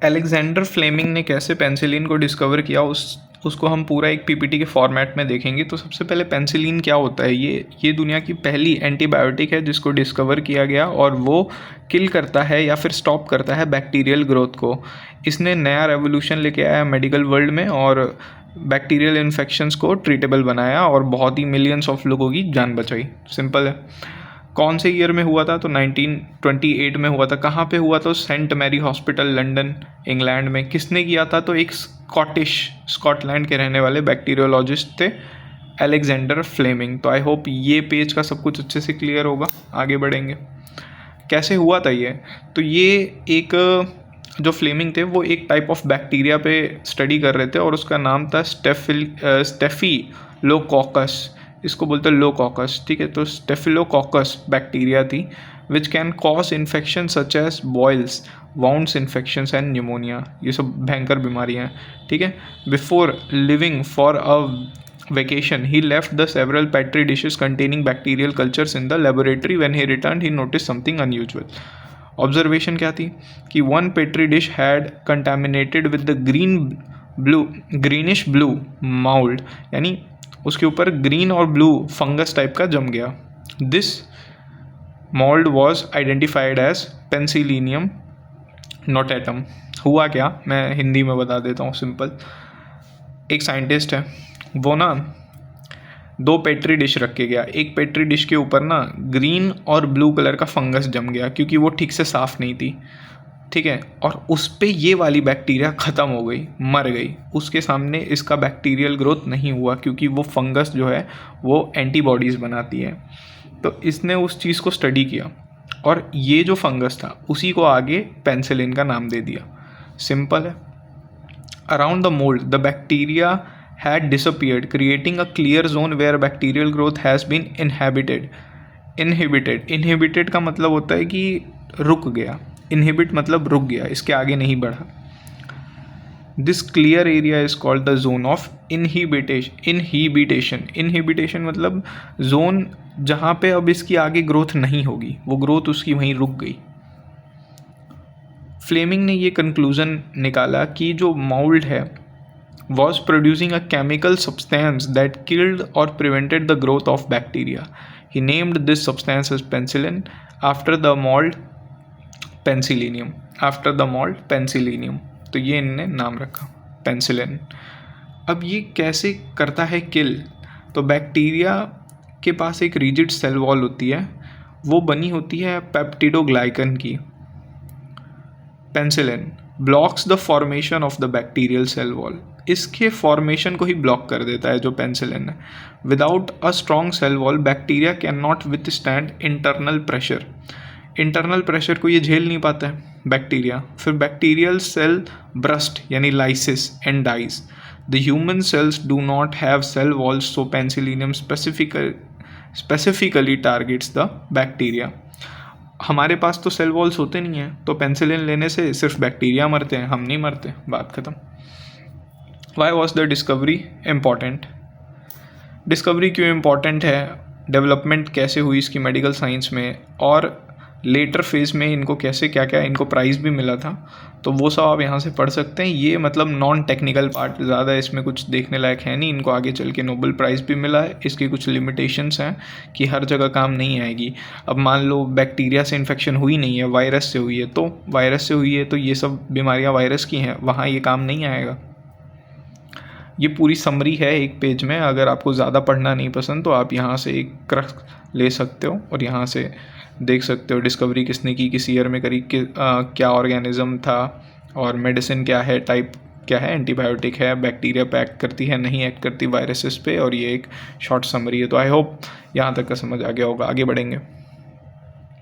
Alexander Fleming ने कैसे penicillin को डिस्कवर किया उसको हम पूरा एक पीपीटी के फॉर्मेट में देखेंगे। तो सबसे पहले पेनिसिलिन क्या होता है, ये दुनिया की पहली एंटीबायोटिक है जिसको डिस्कवर किया गया और वो किल करता है या फिर स्टॉप करता है बैक्टीरियल ग्रोथ को। इसने नया रेवोल्यूशन लेके आया मेडिकल वर्ल्ड में और बैक्टीरियल इन्फेक्शंस को ट्रीटेबल बनाया और बहुत ही मिलियंस ऑफ लोगों की जान बचाई। सिंपल है। कौन से ईयर में हुआ था? तो 1928 में हुआ था। कहाँ पे हुआ था? Saint Mary hospital, London, England में। किसने किया था? तो एक स्कॉटलैंड के रहने वाले बैक्टीरियोलॉजिस्ट थे, अलेक्जेंडर फ्लेमिंग। तो आई होप ये पेज का सब कुछ अच्छे से क्लियर होगा। आगे बढ़ेंगे। कैसे हुआ था ये? तो ये एक जो फ्लेमिंग थे वो एक टाइप ऑफ बैक्टीरिया पे स्टडी कर रहे थे और उसका नाम था स्टेफिलोकोकस। इसको बोलते हैं लोकोकस, ठीक है। तो स्टेफिलोकोकस बैक्टीरिया थी which can cause infection such as boils, wounds infections and pneumonia. ये सब भयंकर बीमारियाँ हैं, ठीक है। Before living for a vacation, he left the several petri dishes containing bacterial cultures in the laboratory. When he returned, he noticed something unusual. Observation क्या थी कि one petri dish had contaminated with the greenish blue mold, यानी उसके ऊपर green और blue fungus type का जम गया। This mould was identified as Penicillium notatum. हुआ क्या, मैं हिंदी में बता देता हूँ सिंपल। एक साइंटिस्ट है, वो ना 2 पेट्री डिश रख के गया। एक पेट्री डिश के ऊपर ना ग्रीन और ब्लू कलर का फंगस जम गया क्योंकि वो ठीक से साफ़ नहीं थी, ठीक है। और उस पर ये वाली बैक्टीरिया ख़त्म हो गई, मर गई। उसके सामने इसका बैक्टीरियल ग्रोथ नहीं हुआ क्योंकि वो फंगस जो है वो एंटीबॉडीज़ बनाती है। तो इसने उस चीज़ को स्टडी किया और ये जो फंगस था उसी को आगे पेनिसिलिन का नाम दे दिया। सिंपल है। Around the mould the bacteria had disappeared, creating a clear zone where bacterial growth has been inhibited का मतलब होता है कि रुक गया। inhibit मतलब रुक गया, इसके आगे नहीं बढ़ा। This clear area is called the zone of inhibition मतलब जोन जहाँ पे अब इसकी आगे ग्रोथ नहीं होगी, वो ग्रोथ उसकी वहीं रुक गई। फ्लेमिंग ने ये कंक्लूजन निकाला कि जो मोल्ड है was producing a chemical substance that killed or prevented the growth of bacteria. He named this substance as penicillin after the mold penicillium. तो ये इनने नाम रखा पेनिसिलिन। अब ये कैसे करता है किल? तो बैक्टीरिया के पास एक रिजिड सेल वॉल होती है, वो बनी होती है पेप्टिडोग्लाइकन की। Penicillin blocks the formation of the bacterial cell wall, इसके फॉर्मेशन को ही ब्लॉक कर देता है जो पेनिसिलिन है। Without a strong cell wall bacteria can not withstand internal pressure. Internal pressure को ये झेल नहीं पाता है बैक्टीरिया। फिर बैक्टीरियल सेल ब्रस्ट यानी lysis and dies. The human cells do not have cell walls, so penicillium specifically targets the bacteria. हमारे पास तो सेल वॉल्स होते नहीं हैं, तो पेनिसिलिन लेने से सिर्फ बैक्टीरिया मरते हैं, हम नहीं मरते। बात ख़त्म। Why was the discovery important? Discovery क्यों इम्पॉर्टेंट है, डेवलपमेंट कैसे हुई इसकी मेडिकल साइंस में, और लेटर फेज़ में इनको कैसे क्या क्या इनको प्राइज़ भी मिला था, तो वो सब आप यहाँ से पढ़ सकते हैं। ये मतलब नॉन टेक्निकल पार्ट, ज़्यादा इसमें कुछ देखने लायक है नहीं। इनको आगे चल के नोबेल प्राइज़ भी मिला है। इसकी कुछ लिमिटेशंस हैं कि हर जगह काम नहीं आएगी। अब मान लो बैक्टीरिया से इन्फेक्शन हुई नहीं है, वायरस से हुई है, तो वायरस से हुई है तो ये सब बीमारियाँ वायरस की हैं, वहाँ ये काम नहीं आएगा। ये पूरी समरी है एक पेज में। अगर आपको ज़्यादा पढ़ना नहीं पसंद तो आप यहाँ से एक क्रक्स ले सकते हो और यहाँ से देख सकते हो डिस्कवरी किसने की, किस ईयर में करी, क्या ऑर्गेनिज्म था, और मेडिसिन क्या है, टाइप क्या है, एंटीबायोटिक है, बैक्टीरिया पे एक्ट करती है, नहीं एक्ट करती वायरसेस पे, और ये एक शॉर्ट समरी है। तो आई होप यहाँ तक का समझ आ गया होगा। आगे बढ़ेंगे।